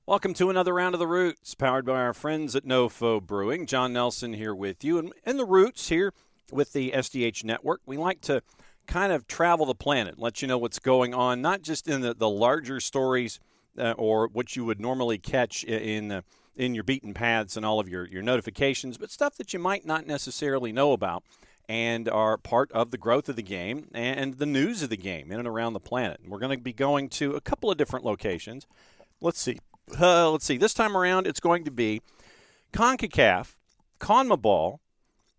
Welcome to another round of The Roots, powered by our friends at NoFo Brewing. John Nelson here with you. And in The Roots here with the SDH Network, we like to kind of travel the planet, let you know what's going on, not just in the larger stories or what you would normally catch in your beaten paths and all of your notifications, but stuff that you might not necessarily know about and are part of the growth of the game and the news of the game in and around the planet. And we're going to be going to a couple of different locations. Let's see. This time around, it's going to be CONCACAF, CONMEBOL.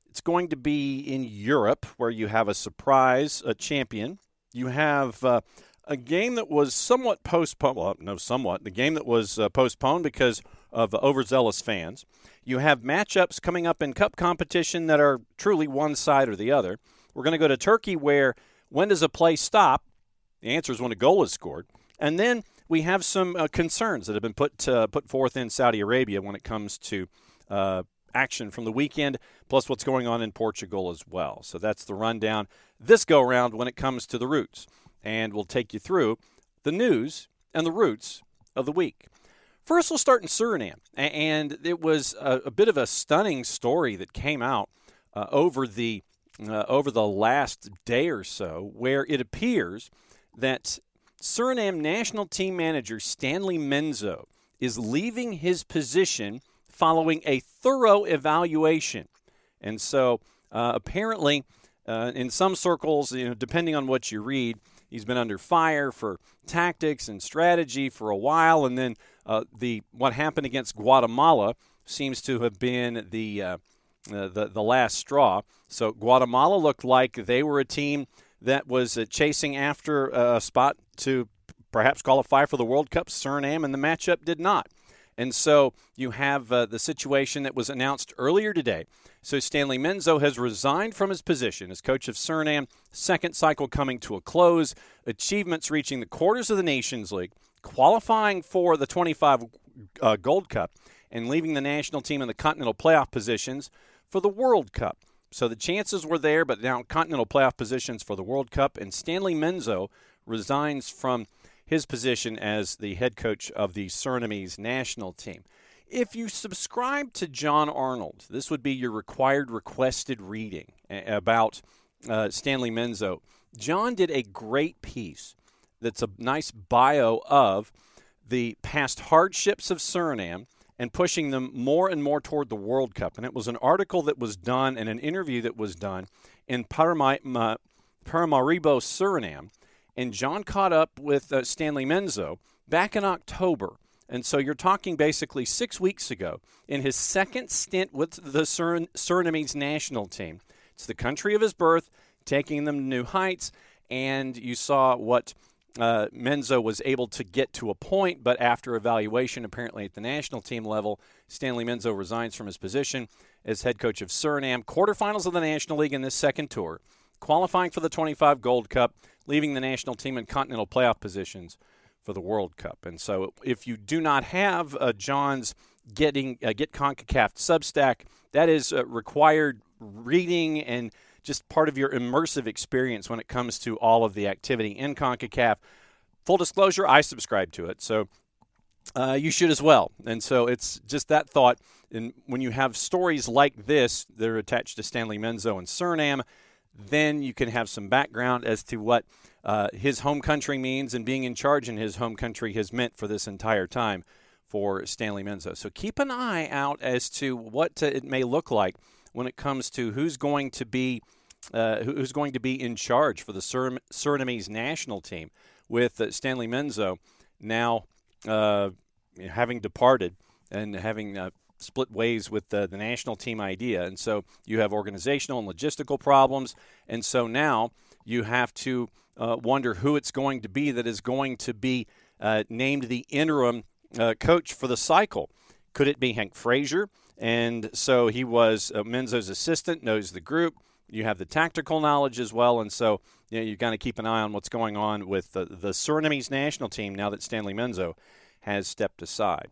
It's going to be in Europe, where you have a surprise champion. You have a game that was somewhat postponed. Well, no, somewhat. The game that was postponed because of overzealous fans. You have matchups coming up in cup competition that are truly one side or the other. We're going to go to Turkey, where when does a play stop? The answer is when a goal is scored. And then we have some concerns that have been put forth in Saudi Arabia when it comes to action from the weekend, plus what's going on in Portugal as well. So that's the rundown this go-round when it comes to the Roots. And we'll take you through the news and the Roots of the week. First, we'll start in Suriname. And it was a bit of a stunning story that came out over the last day or so, where it appears that Suriname national team manager Stanley Menzo is leaving his position following a thorough evaluation. And so apparently in some circles, depending on what you read, he's been under fire for tactics and strategy for a while. And then what happened against Guatemala seems to have been the last straw. So Guatemala looked like they were a team that was chasing after a spot to perhaps qualify for the World Cup. Suriname, and the matchup did not. And so you have the situation that was announced earlier today. So Stanley Menzo has resigned from his position as coach of Suriname, second cycle coming to a close, achievements reaching the quarters of the Nations League, qualifying for the 25 Gold Cup, and leaving the national team in the continental playoff positions for the World Cup. So the chances were there, but now continental playoff positions for the World Cup, and Stanley Menzo resigns from his position as the head coach of the Surinamese national team. If you subscribe to John Arnold, this would be your requested reading about Stanley Menzo. John did a great piece that's a nice bio of the past hardships of Suriname and pushing them more and more toward the World Cup. And it was an article that was done and an interview that was done in Paramaribo, Suriname. And John caught up with Stanley Menzo back in October. And so you're talking basically 6 weeks ago in his second stint with the Surinamese national team. It's the country of his birth, taking them to new heights. And you saw what Menzo was able to get to a point, but after evaluation, apparently at the national team level, Stanley Menzo resigns from his position as head coach of Suriname. Quarterfinals of the National League in this second tour, qualifying for the 25 Gold Cup, leaving the national team in continental playoff positions for the World Cup. And so if you do not have John's Get CONCACAF Substack, that is required reading and just part of your immersive experience when it comes to all of the activity in CONCACAF. Full disclosure, I subscribe to it, so you should as well. And so it's just that thought. And when you have stories like this that are attached to Stanley Menzo and Suriname, then you can have some background as to what his home country means, and being in charge in his home country has meant for this entire time for Stanley Menzo. So keep an eye out as to what it may look like when it comes to who's going to be in charge for the Surinamese national team, with Stanley Menzo now having departed and having split ways with the national team idea. And so you have organizational and logistical problems. And so now you have to wonder who it's going to be that is going to be named the interim coach for the cycle. Could it be Hank Frazier? And so he was Menzo's assistant, knows the group. You have the tactical knowledge as well. And so you've got to keep an eye on what's going on with the Surinamese national team now that Stanley Menzo has stepped aside.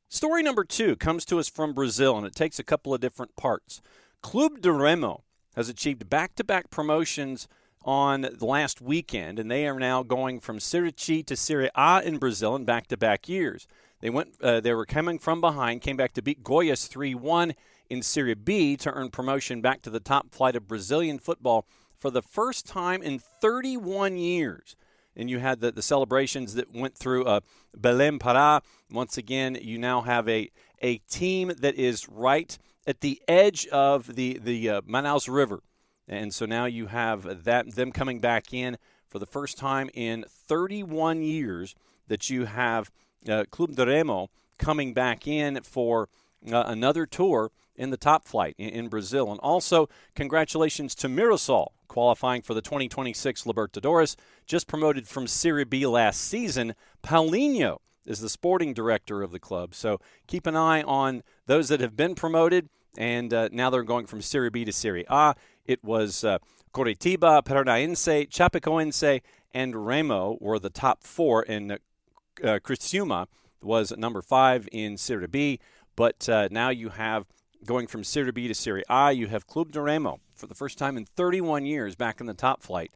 Story number 2 comes to us from Brazil, and it takes a couple of different parts. Clube de Remo has achieved back-to-back promotions on the last weekend, and they are now going from Serie C to Serie A in Brazil in back-to-back years. They were coming from behind, came back to beat Goiás 3-1 in Serie B to earn promotion back to the top flight of Brazilian football for the first time in 31 years. And you had the celebrations that went through Belém Pará. Once again, you now have a team that is right at the edge of the Manaus River. And so now you have them coming back in for the first time in 31 years that you have Clube de Remo coming back in for another tour in the top flight in Brazil. And also, congratulations to Mirassol, qualifying for the 2026 Libertadores, just promoted from Serie B last season. Paulinho is the sporting director of the club. So keep an eye on those that have been promoted, and now they're going from Serie B to Serie A. It was Coritiba, Paranaense, Chapecoense, and Remo were the top four, and Criciúma was number 5 in Serie B. But now you have, going from Serie B to Serie A, you have Clube de Remo for the first time in 31 years back in the top flight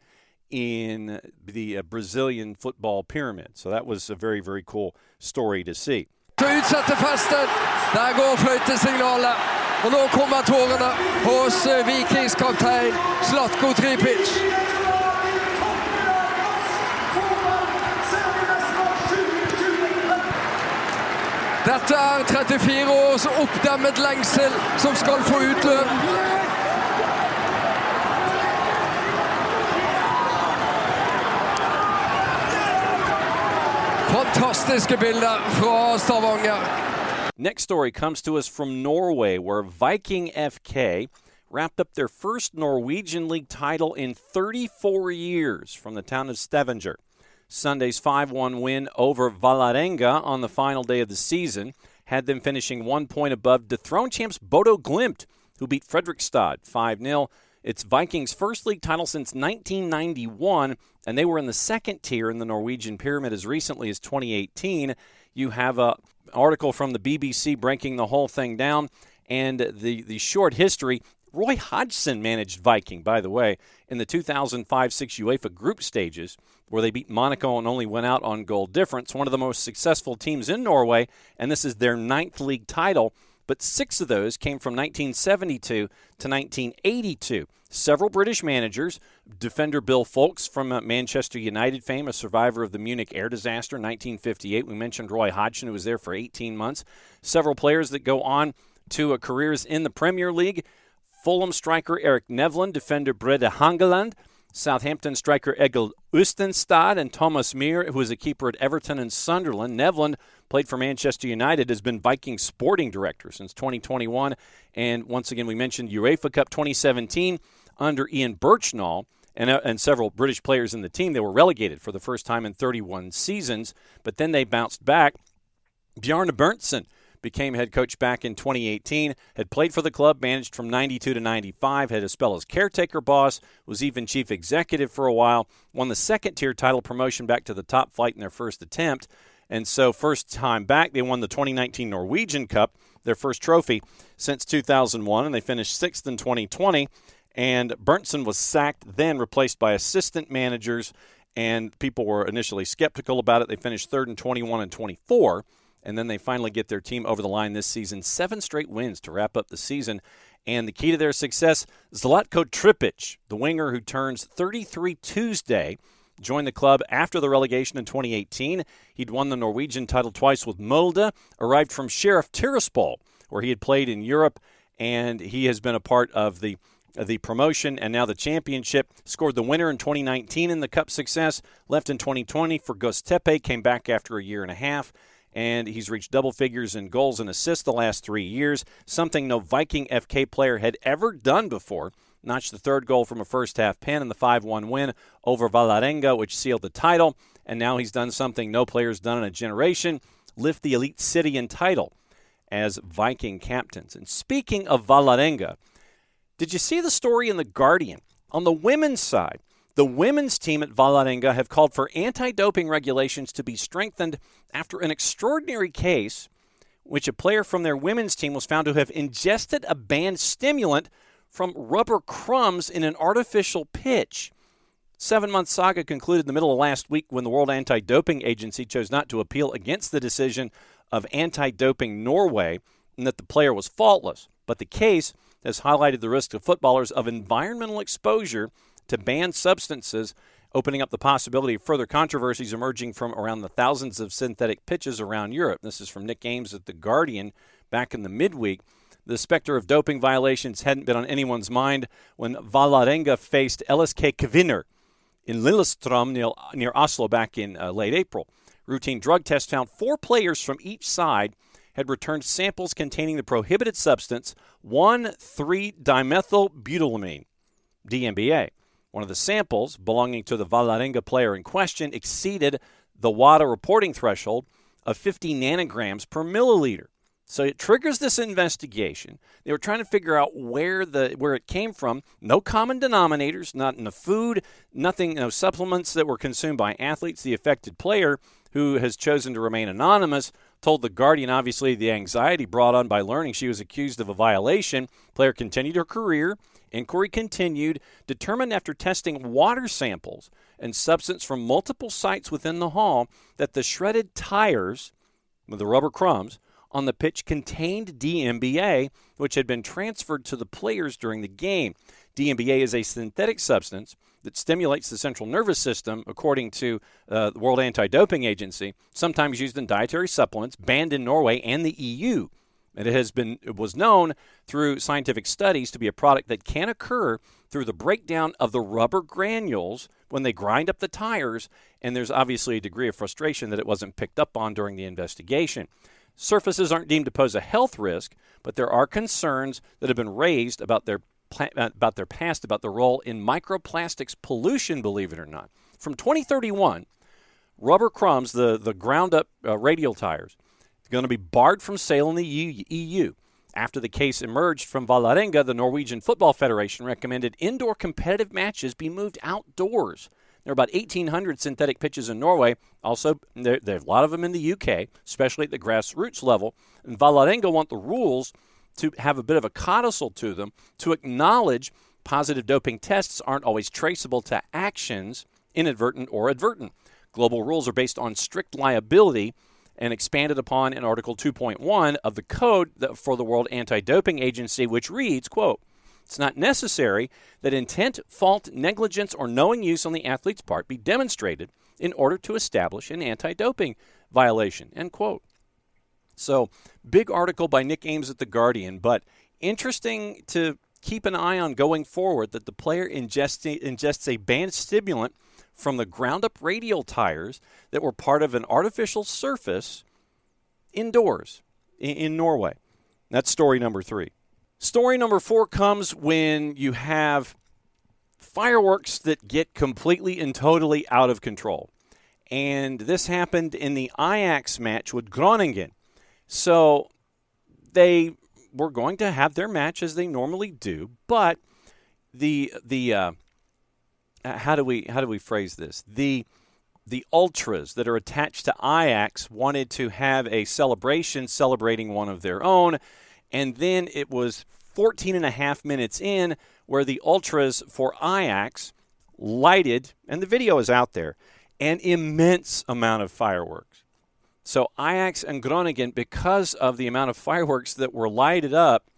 in the Brazilian football pyramid. So that was a very, very cool story to see. Utsatte festen, där går flöjtesignalen och nu kommer tårarna hos Vikings kapten Zlatko Tripic. Dette 34 års oppdemmet lengsel som skal få utløp. Fantastiske bilder fra Stavanger. Next story comes to us from Norway, where Viking FK wrapped up their first Norwegian League title in 34 years from the town of Stavanger. Sunday's 5-1 win over Vålerenga on the final day of the season had them finishing 1 point above dethroned champs Bodo Glimt, who beat Fredrikstad 5-0. It's Vikings' first league title since 1991, and they were in the second tier in the Norwegian pyramid as recently as 2018. You have an article from the BBC breaking the whole thing down, and the short history. Roy Hodgson managed Viking, by the way, in the 2005-06 UEFA group stages, where they beat Monaco and only went out on goal difference. One of the most successful teams in Norway, and this is their 9th league title, but 6 of those came from 1972 to 1982. Several British managers, defender Bill Foulkes from Manchester United fame, a survivor of the Munich air disaster in 1958. We mentioned Roy Hodgson, who was there for 18 months. Several players that go on to careers in the Premier League. Fulham striker Erik Nevland, defender Brede Hangeland, Southampton striker Egil Østenstad, and Thomas Meer, who was a keeper at Everton and Sunderland. Nevland played for Manchester United, has been Viking sporting director since 2021. And once again, we mentioned UEFA Cup 2017 under Ian Birchnall and several British players in the team. They were relegated for the first time in 31 seasons, but then they bounced back. Bjarne Berntsen became head coach back in 2018, had played for the club, managed from 92 to 95, had a spell as caretaker boss, was even chief executive for a while, won the second-tier title promotion back to the top flight in their first attempt. And so first time back, they won the 2019 Norwegian Cup, their first trophy since 2001, and they finished 6th in 2020. And Berntsen was sacked, then replaced by assistant managers, and people were initially skeptical about it. They finished 3rd in 21 and 24. And then they finally get their team over the line this season. 7 straight wins to wrap up the season. And the key to their success, Zlatko Tripic, the winger who turns 33 Tuesday, joined the club after the relegation in 2018. He'd won the Norwegian title twice with Molde, arrived from Sheriff Tiraspol, where he had played in Europe, and he has been a part of the promotion and now the championship. Scored the winner in 2019 in the cup success, left in 2020 for Göztepe, came back after a year and a half. And he's reached double figures in goals and assists the last 3 years, something no Viking FK player had ever done before. Notched the 3rd goal from a first-half pen in the 5-1 win over Vålerenga, which sealed the title. And now he's done something no player's done in a generation, lift the Elite City and title as Viking captains. And speaking of Vålerenga, did you see the story in The Guardian? On the women's side, the women's team at Vålerenga have called for anti-doping regulations to be strengthened after an extraordinary case which a player from their women's team was found to have ingested a banned stimulant from rubber crumbs in an artificial pitch. 7-month saga concluded in the middle of last week when the World Anti-Doping Agency chose not to appeal against the decision of Anti-Doping Norway and that the player was faultless. But the case has highlighted the risk to footballers of environmental exposure to banned substances, opening up the possibility of further controversies emerging from around the thousands of synthetic pitches around Europe. This is from Nick Ames at The Guardian back in the midweek. The specter of doping violations hadn't been on anyone's mind when Vålerenga faced LSK Kvinner in Lillestrøm near Oslo back in late April. Routine drug tests found 4 players from each side had returned samples containing the prohibited substance 1,3-dimethylbutylamine, DMBA. One of the samples, belonging to the Vålerenga player in question, exceeded the WADA reporting threshold of 50 nanograms per milliliter. So it triggers this investigation. They were trying to figure out where it came from. No common denominators, not in the food, nothing, no supplements that were consumed by athletes. The affected player, who has chosen to remain anonymous, told The Guardian, obviously, the anxiety brought on by learning she was accused of a violation. Player continued her career. Inquiry continued, determined after testing water samples and substance from multiple sites within the hall that the shredded tires, with the rubber crumbs, on the pitch contained DMBA, which had been transferred to the players during the game. DMBA is a synthetic substance that stimulates the central nervous system, according to the World Anti-Doping Agency, sometimes used in dietary supplements, banned in Norway and the EU. And it was known through scientific studies to be a product that can occur through the breakdown of the rubber granules when they grind up the tires, and there's obviously a degree of frustration that it wasn't picked up on during the investigation. Surfaces aren't deemed to pose a health risk, but there are concerns that have been raised about their past, about the role in microplastics pollution, believe it or not. From 2031, rubber crumbs, the ground-up radial tires, are going to be barred from sale in the EU. After the case emerged from Vålerenga, the Norwegian Football Federation recommended indoor competitive matches be moved outdoors. There are about 1,800 synthetic pitches in Norway. Also, there are a lot of them in the UK, especially at the grassroots level. And Vålerenga want the rules to have a bit of a codicil to them to acknowledge positive doping tests aren't always traceable to actions, inadvertent or advertent. Global rules are based on strict liability and expanded upon in Article 2.1 of the Code for the World Anti-Doping Agency, which reads, quote, "It's not necessary that intent, fault, negligence, or knowing use on the athlete's part be demonstrated in order to establish an anti-doping violation," end quote. So, big article by Nick Ames at The Guardian, but interesting to keep an eye on going forward that the player ingests a banned stimulant from the ground-up radial tires that were part of an artificial surface indoors in Norway. That's story number 3. Story number 4 comes when you have fireworks that get completely and totally out of control. And this happened in the Ajax match with Groningen. So they were going to have their match as they normally do, but how do we phrase this? The ultras that are attached to Ajax wanted to have a celebration celebrating one of their own, and then it was 14 and a half minutes in where the ultras for Ajax lighted, and the video is out there, an immense amount of fireworks. So Ajax and Groningen, because of the amount of fireworks that were lighted up,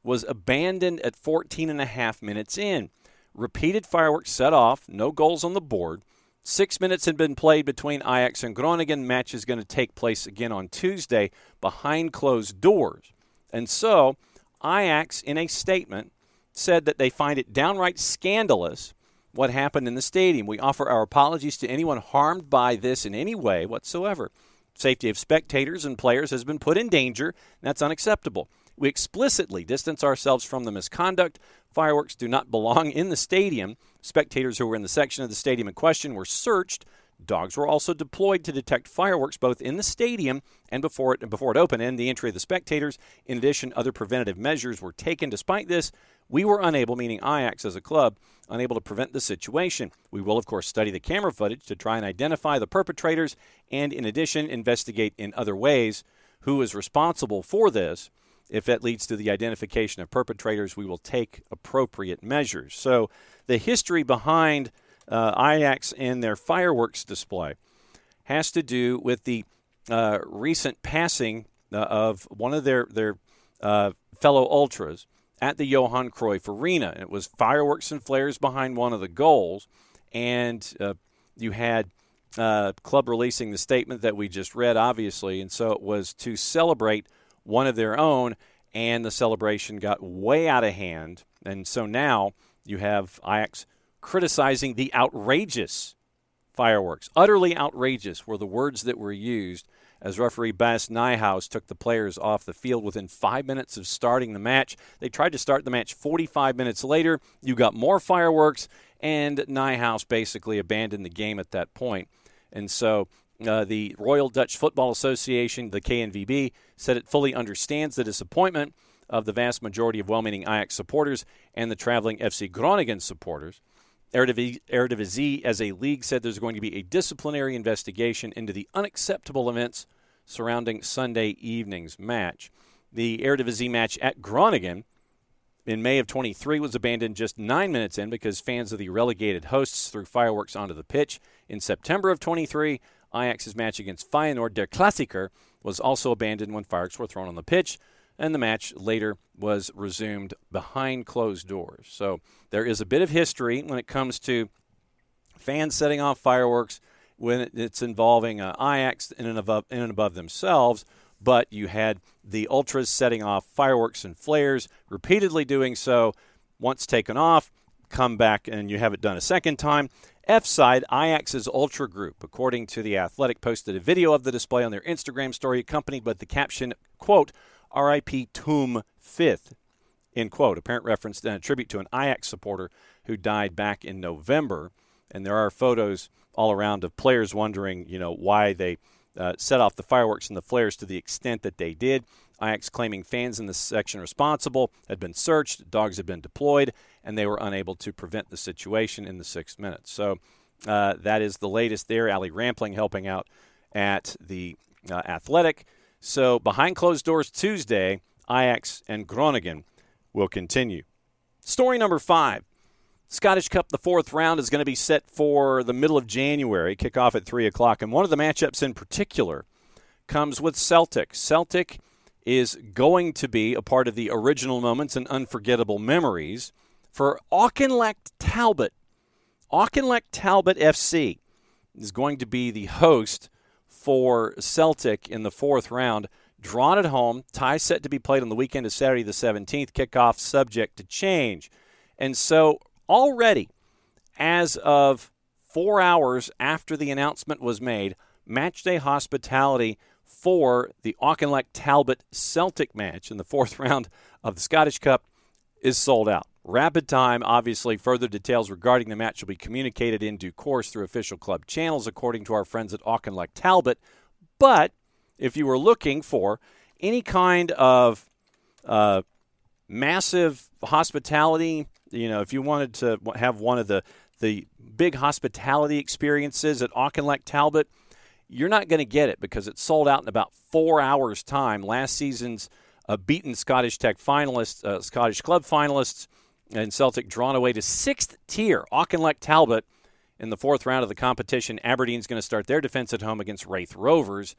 was abandoned at 14 and a half minutes in. Repeated fireworks set off, no goals on the board. 6 minutes had been played between Ajax and Groningen. Match is going to take place again on Tuesday behind closed doors. And so Ajax, in a statement, said that they find it downright scandalous what happened in the stadium. "We offer our apologies to anyone harmed by this in any way whatsoever. Safety of spectators and players has been put in danger, and that's unacceptable. We explicitly distance ourselves from the misconduct. Fireworks do not belong in the stadium. Spectators who were in the section of the stadium in question were searched. Dogs were also deployed to detect fireworks both in the stadium and before it opened, and the entry of the spectators. In addition, other preventative measures were taken. Despite this, we were unable, meaning Ajax as a club, unable to prevent the situation. We will, of course, study the camera footage to try and identify the perpetrators and, in addition, investigate in other ways who is responsible for this. If that leads to the identification of perpetrators, we will take appropriate measures." So the history behind Ajax and their fireworks display has to do with the recent passing of one of their fellow ultras at the Johan Cruyff Arena. It was fireworks and flares behind one of the goals, and you had club releasing the statement that we just read, obviously, and so it was to celebrate one of their own, and the celebration got way out of hand, and so now you have Ajax criticizing the outrageous fireworks. Utterly outrageous were the words that were used as referee Bas Nijhuis took the players off the field within 5 minutes of starting the match. They tried to start the match 45 minutes later. You got more fireworks, and Nijhuis basically abandoned the game at that point. And so the Royal Dutch Football Association, the KNVB, said it fully understands the disappointment of the vast majority of well-meaning Ajax supporters and the traveling FC Groningen supporters. Eredivisie, as a league, said there's going to be a disciplinary investigation into the unacceptable events surrounding Sunday evening's match. The Eredivisie match at Groningen in May of 23 was abandoned just 9 minutes in because fans of the relegated hosts threw fireworks onto the pitch. In September of 23, Ajax's match against Feyenoord, Der Klassieker, was also abandoned when fireworks were thrown on the pitch, and the match later was resumed behind closed doors. So there is a bit of history when it comes to fans setting off fireworks when it's involving Ajax in and above themselves, but you had the Ultras setting off fireworks and flares, repeatedly doing so. Once taken off, come back and you have it done a second time. F side, Ajax's Ultra Group, according to The Athletic, posted a video of the display on their Instagram story accompanied by the caption, quote, R.I.P. Toom 5th, end quote, apparent reference and a tribute to an Ajax supporter who died back in November. And there are photos all around of players wondering, why they set off the fireworks and the flares to the extent that they did. Ajax claiming fans in the section responsible had been searched, dogs had been deployed, and they were unable to prevent the situation in the 6 minutes. So that is the latest there. Ali Rampling helping out at the Athletic. So behind closed doors Tuesday, Ajax and Groningen will continue. Story number 5. Scottish Cup, the fourth round, is going to be set for the middle of January, kickoff at 3 o'clock. And one of the matchups in particular comes with Celtic. Celtic is going to be a part of the original moments and unforgettable memories for Auchinleck Talbot. Auchinleck Talbot FC is going to be the host for Celtic in the fourth round. Drawn at home, tie set to be played on the weekend of Saturday the 17th, kickoff subject to change. And so already, as of 4 hours after the announcement was made, matchday hospitality for the Auchinleck Talbot Celtic match in the fourth round of the Scottish Cup is sold out. Rapid time, obviously, further details regarding the match will be communicated in due course through official club channels, according to our friends at Auchinleck Talbot. But if you were looking for any kind of massive hospitality, if you wanted to have one of the big hospitality experiences at Auchinleck Talbot, you're not going to get it because it's sold out in about 4 hours' time. Last season's beaten Scottish Tech finalists, Scottish club finalists, and Celtic drawn away to 6th tier Auchinleck Talbot in the fourth round of the competition. Aberdeen's going to start their defense at home against Wraith Rovers.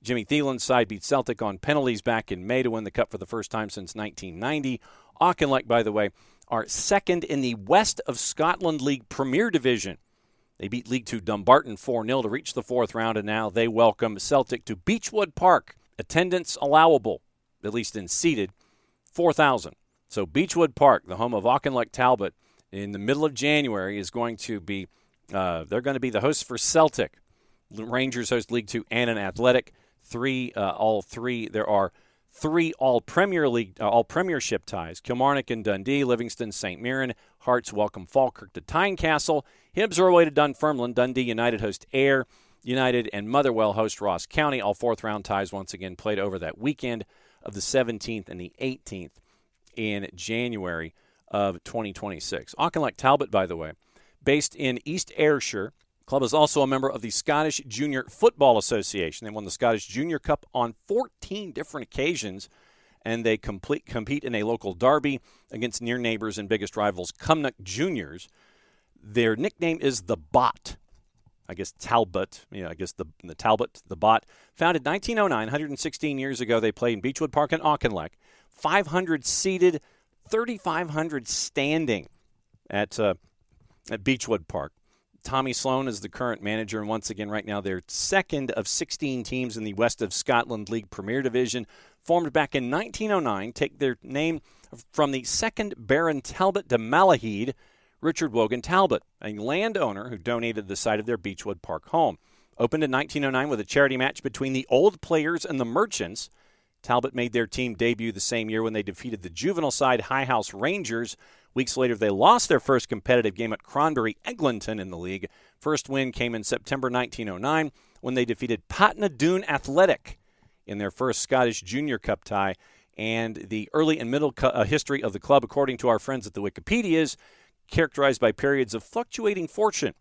Jimmy Thielen's side beat Celtic on penalties back in May to win the cup for the first time since 1990. Auchinleck, by the way, are second in the West of Scotland League Premier Division. They beat League Two Dumbarton 4-0 to reach the fourth round, and now they welcome Celtic to Beechwood Park. Attendance allowable, at least in seated, 4,000. So Beechwood Park, the home of Auchinleck Talbot, in the middle of January is going to be, they're going to be the hosts for Celtic. Rangers host League Two and an Athletic. There are three all-Premier League, all-Premiership ties. Kilmarnock and Dundee, Livingston, St. Mirren. Hearts welcome Falkirk to Tynecastle. Hibs are away to Dunfermline. Dundee United host Ayr. United and Motherwell host Ross County. All fourth-round ties once again played over that weekend of the 17th and the 18th in January of 2026. Auchinleck Talbot, by the way, based in East Ayrshire. Club is also a member of the Scottish Junior Football Association. They won the Scottish Junior Cup on 14 different occasions, and they compete in a local derby against near neighbors and biggest rivals, Cumnock Juniors. Their nickname is the Bot. Talbot, the Talbot, the bot, founded 1909, 116 years ago. They played in Beechwood Park in Auchinleck. 500 seated, 3,500 standing at Beechwood Park. Tommy Sloan is the current manager, and once again, right now, they're second of 16 teams in the West of Scotland League Premier Division. Formed back in 1909, take their name from the second Baron Talbot de Malahide, Richard Wogan Talbot, a landowner who donated the site of their Beechwood Park home. Opened in 1909 with a charity match between the Old Players and the Merchants. Talbot made their team debut the same year when they defeated the juvenile side High House Rangers. Weeks later, they lost their first competitive game at Cronbury Eglinton in the league. First win came in September 1909 when they defeated Patna Doon Athletic in their first Scottish Junior Cup tie. And the early and middle history of the club, according to our friends at the Wikipedias, characterized by periods of fluctuating fortune,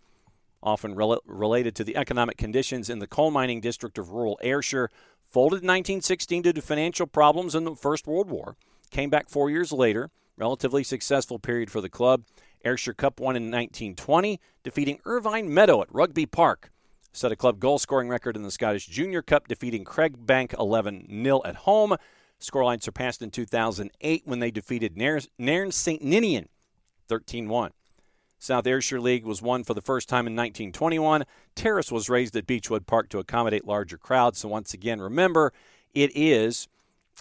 often related to the economic conditions in the coal mining district of rural Ayrshire. Folded in 1916 due to financial problems in the First World War. Came back 4 years later. Relatively successful period for the club. Ayrshire Cup won in 1920, defeating Irvine Meadow at Rugby Park. Set a club goal-scoring record in the Scottish Junior Cup, defeating Craigbank 11-0 at home. Scoreline surpassed in 2008 when they defeated Nairn St. Ninian 13-1. South Ayrshire League was won for the first time in 1921. Terrace was raised at Beechwood Park to accommodate larger crowds. So once again, remember, it is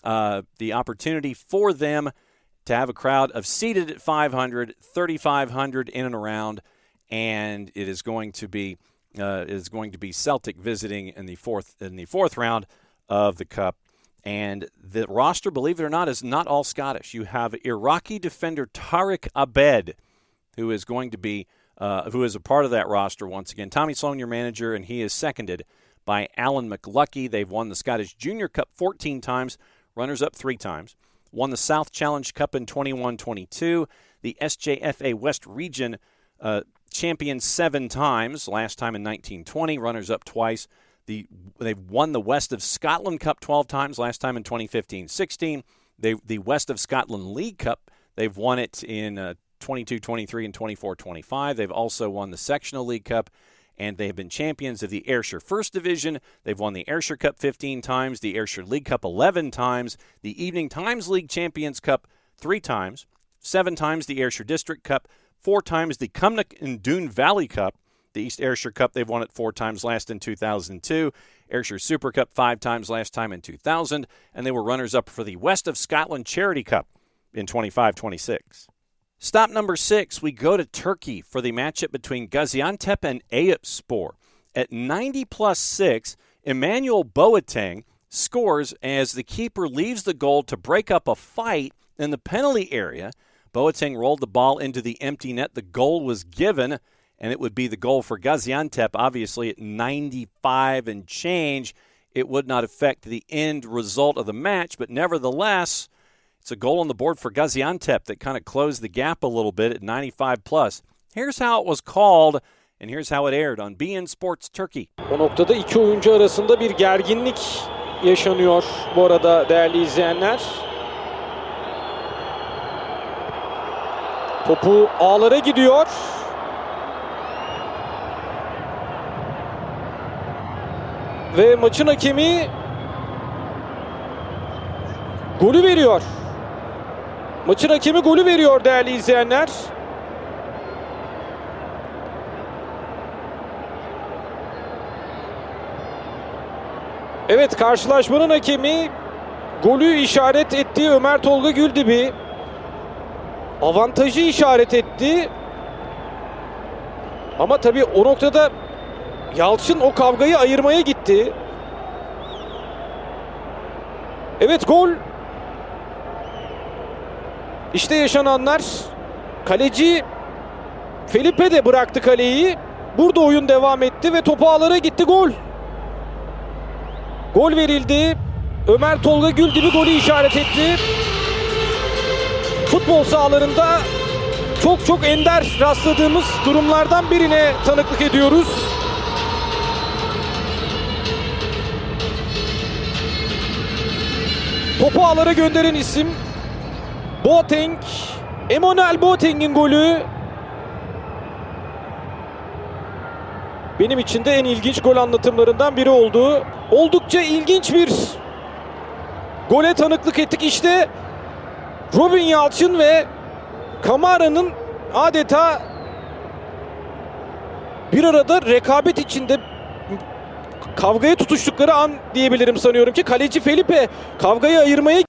the opportunity for them to have a crowd of seated at 500, 3,500 in and around, and it is going to be Celtic visiting in the fourth round of the Cup. And the roster, believe it or not, is not all Scottish. You have Iraqi defender Tariq Abed, who is going to be who is a part of that roster once again. Tommy Sloan, your manager, and he is seconded by Alan McLucky. They've won the Scottish Junior Cup 14 times, runners-up 3 times. Won the South Challenge Cup in 21-22. The SJFA West Region champion 7 times, last time in 1920, runners-up twice. They've won the West of Scotland Cup 12 times, last time in 2015-16. The West of Scotland League Cup, they've won it in 22-23 and 24-25. They've also won the Sectional League Cup, and they have been champions of the Ayrshire First Division. They've won the Ayrshire Cup 15 times, the Ayrshire League Cup 11 times, the Evening Times League Champions Cup 3 times, 7 times the Ayrshire District Cup, 4 times the Cumnock and Doon Valley Cup. The East Ayrshire Cup, they've won it 4 times, last in 2002. Ayrshire Super Cup 5 times, last time in 2000. And they were runners-up for the West of Scotland Charity Cup in 25-26. Stop number 6, we go to Turkey for the matchup between Gaziantep and Eyüpspor. At 90+6, Emmanuel Boateng scores as the keeper leaves the goal to break up a fight in the penalty area. Boateng rolled the ball into the empty net. The goal was given, and it would be the goal for Gaziantep. Obviously, at 95 and change, it would not affect the end result of the match, but nevertheless, it's a goal on the board for Gaziantep that kind of closed the gap a little bit at 95+. Here's how it was called, and here's how it aired on BN Sports Turkey. O noktada iki oyuncu arasında bir gerginlik yaşanıyor bu arada değerli izleyenler. Topu ağlara gidiyor. Ve maçın hakemi golü veriyor. Maçın hakemi golü veriyor değerli izleyenler. Evet, karşılaşmanın hakemi golü işaret etti Ömer Tolga Güldibi. Avantajı işaret etti. Ama tabii o noktada Yalçın o kavgayı ayırmaya gitti. Evet, gol. İşte yaşananlar. Kaleci Felipe de bıraktı kaleyi. Burada oyun devam etti ve topu ağlara gitti, gol. Gol verildi. Ömer Tolga Güldibi golü işaret etti. Futbol sahalarında çok ender rastladığımız durumlardan birine tanıklık ediyoruz. Topu ağlara gönderen isim Boateng. Emmanuel Boateng'in golü. benim için de en ilginç gol anlatımlarından biri oldu. Oldukça ilginç bir gole tanıklık ettik. İşte Robin Yalçın ve Kamara'nın adeta bir arada rekabet içinde kavgaya tutuştukları an diyebilirim sanıyorum ki. Kaleci Felipe kavgayı ayırmaya...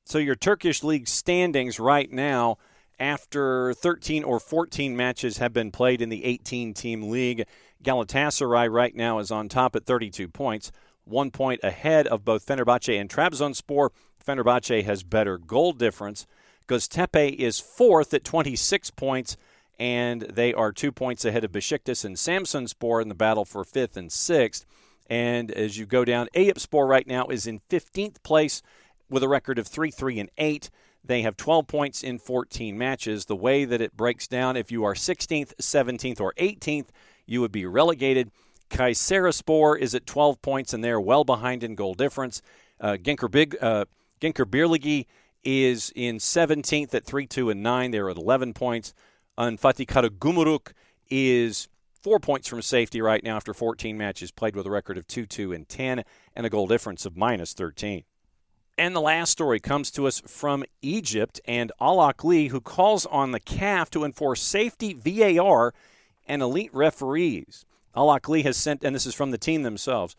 So your Turkish League standings right now, after 13 or 14 matches have been played in the 18-team league, Galatasaray right now is on top at 32 points, 1 point ahead of both Fenerbahce and Trabzonspor. Fenerbahce has better goal difference. Göztepe is fourth at 26 points, and they are 2 points ahead of Besiktas and Samsunspor in the battle for 5th and 6th. And as you go down, Eyüpspor right now is in 15th place with a record of 3-3-8. They have 12 points in 14 matches. The way that it breaks down, if you are 16th, 17th, or 18th, you would be relegated. Kayserispor is at 12 points, and they're well behind in goal difference. Gençlerbirliği is in 17th at 3-2-9. They're at 11 points. And Fatih Karagümrük is 4 points from safety right now after 14 matches played with a record of 2-2-10 and a goal difference of -13. And the last story comes to us from Egypt and Al Ahly, who calls on the CAF to enforce safety, VAR, and elite referees. Al Ahly has sent, and this is from the team themselves,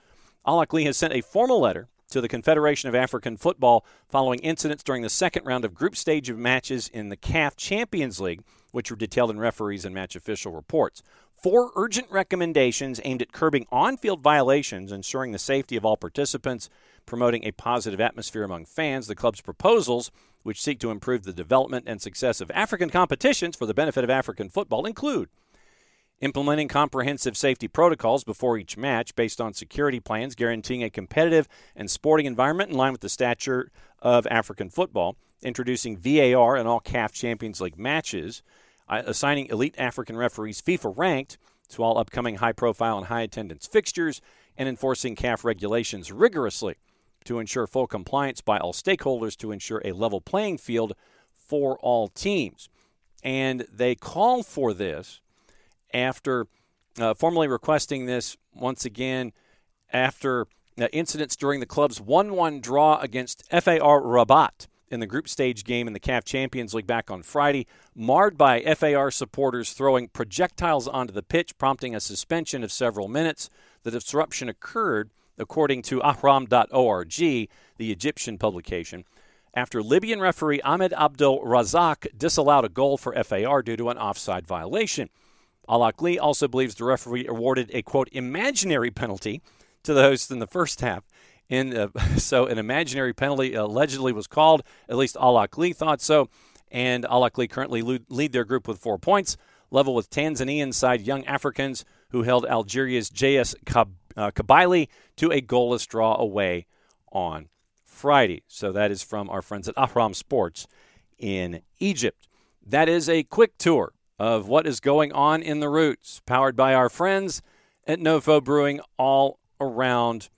Al Ahly has sent a formal letter to the Confederation of African Football following incidents during the second round of group stage of matches in the CAF Champions League, which were detailed in referees and match official reports. 4 urgent recommendations aimed at curbing on-field violations, ensuring the safety of all participants, promoting a positive atmosphere among fans. The club's proposals, which seek to improve the development and success of African competitions for the benefit of African football, include implementing comprehensive safety protocols before each match based on security plans, guaranteeing a competitive and sporting environment in line with the stature of African football, introducing VAR in all CAF Champions League matches, assigning elite African referees FIFA-ranked to all upcoming high-profile and high-attendance fixtures, and enforcing CAF regulations rigorously to ensure full compliance by all stakeholders to ensure a level playing field for all teams. And they call for this after formally requesting this once again after incidents during the club's 1-1 draw against FAR Rabat in the group stage game in the CAF Champions League back on Friday, marred by FAR supporters throwing projectiles onto the pitch, prompting a suspension of several minutes. The disruption occurred, according to ahram.org, the Egyptian publication, after Libyan referee Ahmed Abdel Razak disallowed a goal for FAR due to an offside violation. Al Ahly also believes the referee awarded a, quote, imaginary penalty to the hosts in the first half. So an imaginary penalty allegedly was called. At least Al Ahly thought so. And Al Ahly currently lead their group with 4 points, level with Tanzanian side Young Africans, who held Algeria's JS Kabylie to a goalless draw away on Friday. So that is from our friends at Ahram Sports in Egypt. That is a quick tour of what is going on in the Roots, powered by our friends at NoFo Brewing all around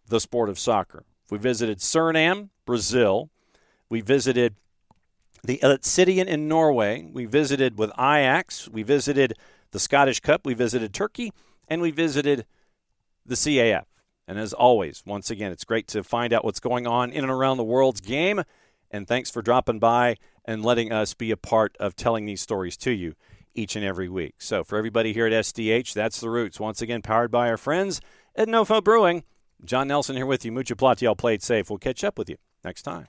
the sport of soccer. We visited Suriname, Brazil. We visited the Eliteserien in Norway. We visited with Ajax. We visited the Scottish Cup. We visited Turkey. And we visited the CAF. And as always, once again, it's great to find out what's going on in and around the world's game. And thanks for dropping by and letting us be a part of telling these stories to you each and every week. So for everybody here at SDH, that's the Roots. Once again, powered by our friends at NoFo Brewing. John Nelson here with you. Mucho Platiel played safe. We'll catch up with you next time.